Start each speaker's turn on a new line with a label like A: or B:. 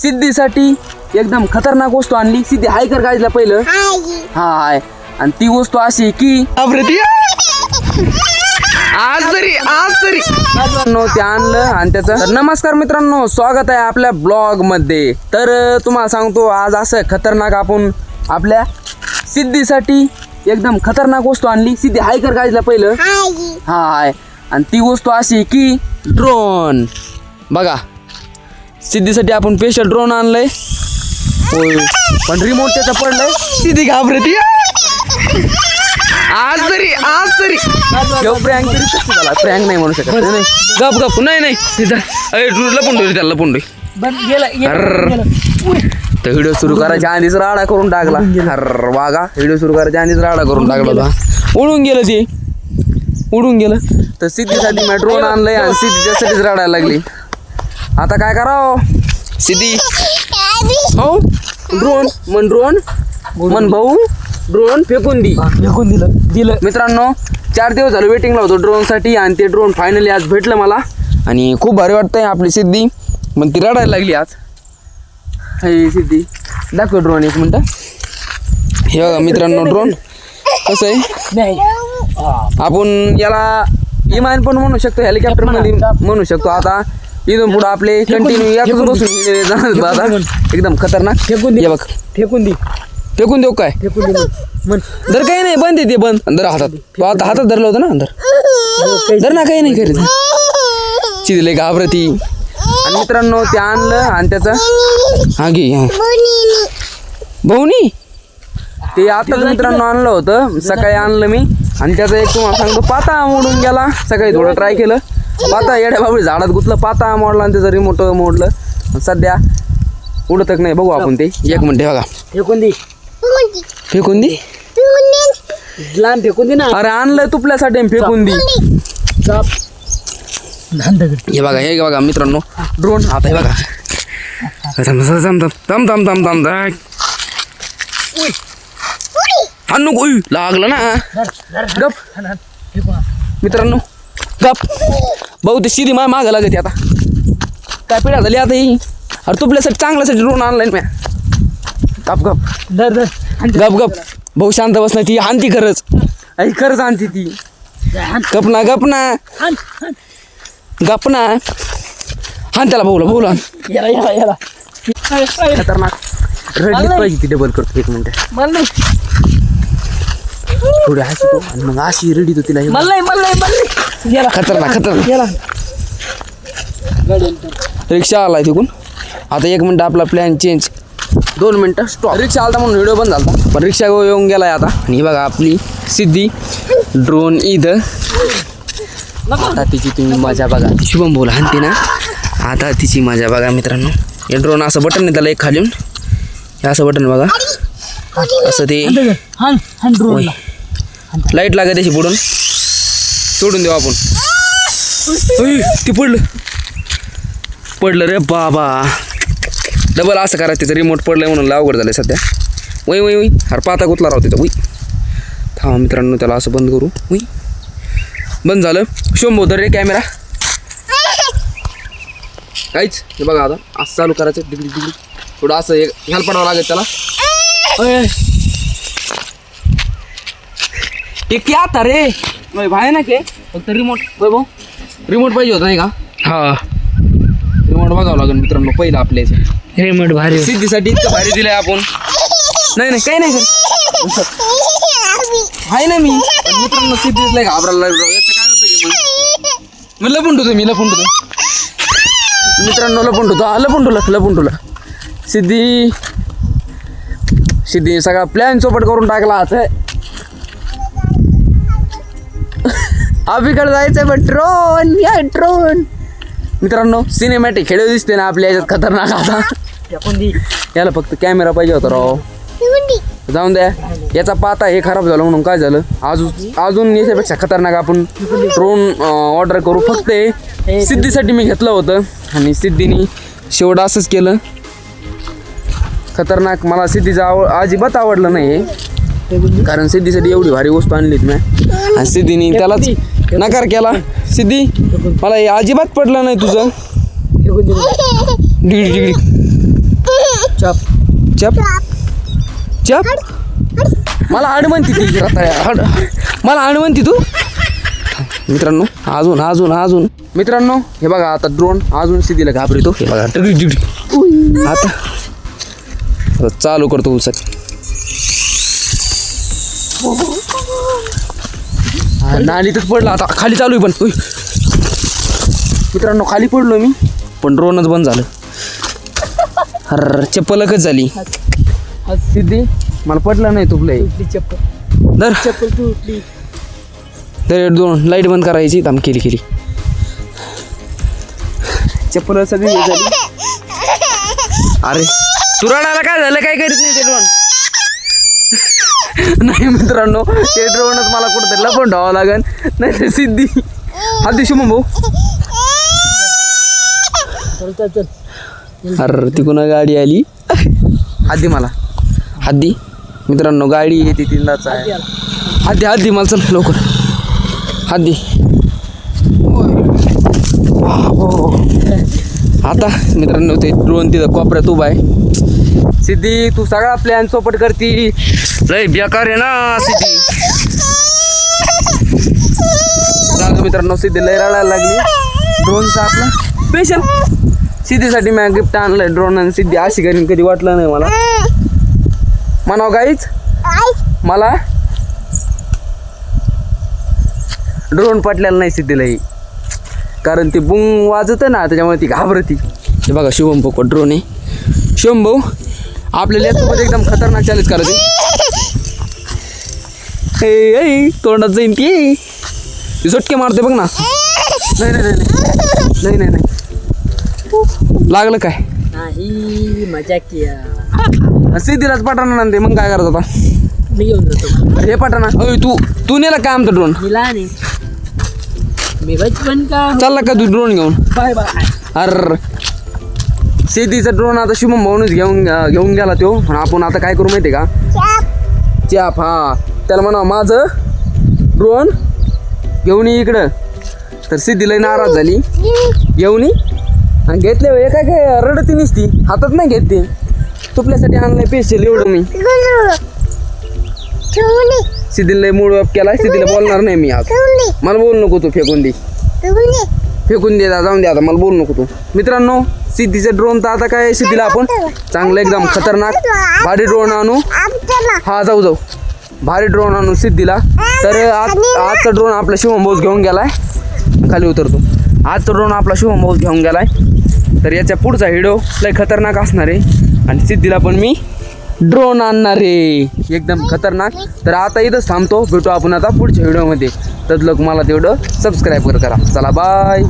A: सिद्धीसाठी एकदम खतरनाक वस्तू आणली. सिद्धी हाय कर गाडीला पहिलं. हा हाय. आणि ती वस्तू अशी की आज तरी ते आणलं आणि त्याचं. तर नमस्कार मित्रांनो, स्वागत आहे आपल्या ब्लॉग मध्ये. तर तुम्हाला सांगतो आज असं खतरनाक आपण आपल्या सिद्धीसाठी एकदम खतरनाक वस्तू आणली. सिद्धी हाय कर गाडीला पहिलं. हा हाय. आणि ती वस्तू अशी की ड्रोन. बघा सिद्धीसाठी आपण स्पेशल ड्रोन आणलंय. होय पण रिमोट त्याचं पडलंय. सिद्धी घाबरती आज तरी प्रँक तरी कसं झाला. प्रँक नाही म्हणू शकत. नाही गप नाही लपून तर व्हिडिओ सुरू करायच्या आधीच राडा करून टाकला. वागा व्हिडिओ सुरू करायच्या आधीच राडा करून टाकला होता. उडून गेलं. तर सिद्धीसाठी मी ड्रोन आणलंय आणि सिद्धी त्यासाठीच रडायला लागली. आता काय करावं सिद्धी. हो ड्रोन भाऊ ड्रोन फेकून दिलं. मित्रांनो 4 दिवस झालं वेटिंगला होतो ड्रोनसाठी आणि ते ड्रोन फायनली आज भेटलं मला आणि खूप भारी वाटतंय. आपली सिद्धी मग ती रडायला लागली आज. हे सिद्धी दाखव ड्रोन एक मिनटं. हे बघा मित्रांनो ड्रोन कसं आहे. आपण याला विमान पण म्हणू शकतो, हेलिकॉप्टर मध्ये म्हणू शकतो. आता इथून पुढे आपले कंटिन्यू यातच बसून जाणार एकदम खतरनाक. फेकून देऊ काय दर काही नाही. बंद ते बंद अंदर हातात धरलं होतं ना अंदर धर ना. काही नाही करीत चिदले घाबरती. आणि मित्रांनो ते आणलं आणि त्याचं हा घे भाऊनी ते आताच मित्रांनो आणलं होतं. सकाळी आणलं मी आणि त्याचा एक तुम्हाला सांगतो पाता मोडून गेला. सकाळी थोडं ट्राय केलं. पाता येड्या बाबळी झाडात गुतलं, पाता मोडला आणि त्याचं रिमोट मोडलं. सध्या उडतच नाही. बघू आपण ते एक मिनिट. बघा फेकून दे ना. अरे आणलंय तुपल्यासाठी फेकून दे. हे बघा मित्रांनो ड्रोन. आता हे बघा लागलं ना. गप मित्रांनो गप. भाऊ ते सिधी माग लागते आता. काय पिढ्या झाली आता ही. अरे तुपल्यासाठी चांगल्यासाठी ड्रोन आणलाय म्या. गप भाऊ शांत बस नाही. ती हानती खरंच आणती ती. गपना हान त्याला भाऊला खतरनाक रडलीच पाहिजे ती. डबल करतो एक मिनिट. थोडी हसतो आणि मग अशी रडी तो तिला. खतरनाक रिक्षा आलाय तिकून. आता 1 मिनिट आपला प्लॅन चेंज. 2 मिनिटं स्टॉप. रिक्षा आलता म्हणून व्हिडिओ बंद झाला पण रिक्षा येऊन गेलाय आता. आणि बघा आपली सिद्धी ड्रोन इथं. आता तिची तुम्ही मजा बघा. शुभम बोला हानते ना. आता तिची मजा बघा मित्रांनो. हे ड्रोन असं बटन आहे त्याला एक खालीून. हे असं बटन बघा असं ते लाईट लागत त्याची बुडून सोडून देऊ आपण. ती पडलं रे बाबा. डबल असं करा. त्याचं रिमोट पडलंय म्हणून अवघड झालंय सध्या. वई अरे पाता गुतला राहतो तिथं. थांबा मित्रांनो त्याला असं बंद करू. बंद झालं. शोभो तर रे कॅमेरा काहीच. हे बघा आता असं चालू करायचं. डिग्री थोडं असं ह्याला पडावं लागेल त्याला. ते आता रे भाई ना के फक्त रिमोट. भाऊ रिमोट पाहिजे होता नाही का. हा रिमोट बघावं लागेल मित्रांनो पहिलं आपल्या रिमोट. भारी सिद्धीसाठी इतकं भारी दिलंय आपण. नाही काही नाही कर आहे ना मी मित्रांनो. सिद्धीच लय घाबरायला लागलो. याचं काय होतं की मग लपून ठेवतो मित्रांनो. लपून ठेवला. सिद्धी सगळा प्लॅन चोपट करून टाकला. आता अभिकडे जायचंय पण ड्रोन मित्रांनो सिनेमॅटिक खेळ दिसते ना आपल्या याच्यात खतरनाक. आता याला फक्त कॅमेरा पाहिजे होता राव. जाऊन द्या. याचा पाता हे खराब झालं म्हणून काय झालं. अजून याच्यापेक्षा खतरनाक आपण ड्रोन ऑर्डर करू. फक्त सिद्धीसाठी मी घेतलं होतं आणि सिद्धीने शेवट असंच केलं. खतरनाक. मला सिद्धीचं अजिबात आवडलं नाही कारण सिद्धीसाठी एवढी भारी वस्तू आणलीत मी आणि सिद्धीने त्यालाच नकार केला. सिद्धी मला हे अजिबात पडलं नाही तुझं. डिग्री चप चप मला हाड म्हणते ती हाड मला हाड म्हणते तू. मित्रांनो अजून मित्रांनो हे बघा आता ड्रोन अजून सिद्धीला घाबरतो. हे बघा आता चालू करतो उलसक. नालीतच पडला आता खाली चालू आहे पण मित्रांनो खाली पडलो मी पण ड्रोनच बंद झालं. अरे चप्पलच झाली सिद्धी मला पडलं नाही तुपले चप्पल तुटली. तर दोन लाईट बंद करायची थांब केली चप्पल सगळी झाली. अरे तू रडायला काय झालं काय करीत नाही ते ड्रोन. नाही मित्रांनो ते ड्रोनच मला कुठंतरी लपवून ठेवावं लागेल नाही तर सिद्धी हद्दी शुभम भाऊ. अरे तिकडून गाडी आली हद्दी मला हद्दी मित्रांनो गाडी येते तीनदाच आहे. हद्दी मला चल लवकर हद्दी. आता मित्रांनो ते ड्रोन तिथं कोपऱ्यात उभा आहे. सिद्धी तू सगळा प्लॅन चौपट करती लय बेकार आहे ना सिद्धी. झालं मित्रांनो सिद्धी लय रडायला लागली. ड्रोनचा आपला स्पेशल सिद्धीसाठी मी गिफ्ट आणलंय ड्रोन आणि सिद्धी अशी करीन कधी वाटलं नाही मला. म्हणावं गाईच मला ड्रोन पटलेला नाही सिद्धीलाही कारण ती बुंग वाजत ना त्याच्यामुळे ती घाबरती. हे बघा शुभम भाऊ ड्रोन आहे. शुभम भाऊ आपल्याला यासोबत एकदम खतरनाक चॅलेंज करायचे. तोंडात जाईन की झटके मारते बघ ना. नाही लागलं काय
B: नाही मजा किया
A: सिद्धीलाच पटाना ना ते मग काय करत होता
B: मी घेऊन जातो.
A: हे पटाना तू नेला काय आमचा ड्रोन
B: नाही मी बचपन का
A: चालला का तू ड्रोन घेऊन.
B: Bye bye.
A: अर सिद्धीचा ड्रोन आता शुभम भाऊनच घेऊन गेला तो. आपण आता काय करू माहिती का चाप हा त्याला म्हणा माझं ड्रोन घेऊन ये इकडं. तर सिद्धीला नाराज झाली घेऊन आणि घेतले हे काय रडती नसती हातात नाही घेत ते तुपल्यासाठी आणलंय पेशल एवढं मी. सिद्धीला मूड अप केला सिद्धीला बोलणार नाही मी आज. मला बोलू नको तू फेकून दे जाऊन दे आता मला बोलू नको तू. मित्रांनो सिद्धीचा ड्रोन तर आता काय सिद्धीला आपण चांगलं एकदम खतरनाक भारी ड्रोन आणू. हा जाऊ भारी ड्रोन आणू सिद्धीला. तर आजचा ड्रोन आपला शुभम भाऊच घेऊन गेलाय. खाली उतरतो. आजचा ड्रोन आपला शुभम भाऊच घेऊन गेलाय. तर याच्या पुढचा व्हिडिओ लय खतरनाक असणार आहे आणि सिद्धीला पण मी ड्रोन आणणार आहे एकदम खतरनाक. तर आता इथंच थांबतो भेटू आपण आता पुढच्या व्हिडिओमध्ये. तर लोक मला तेवढं सबस्क्राईब करा. चला बाय.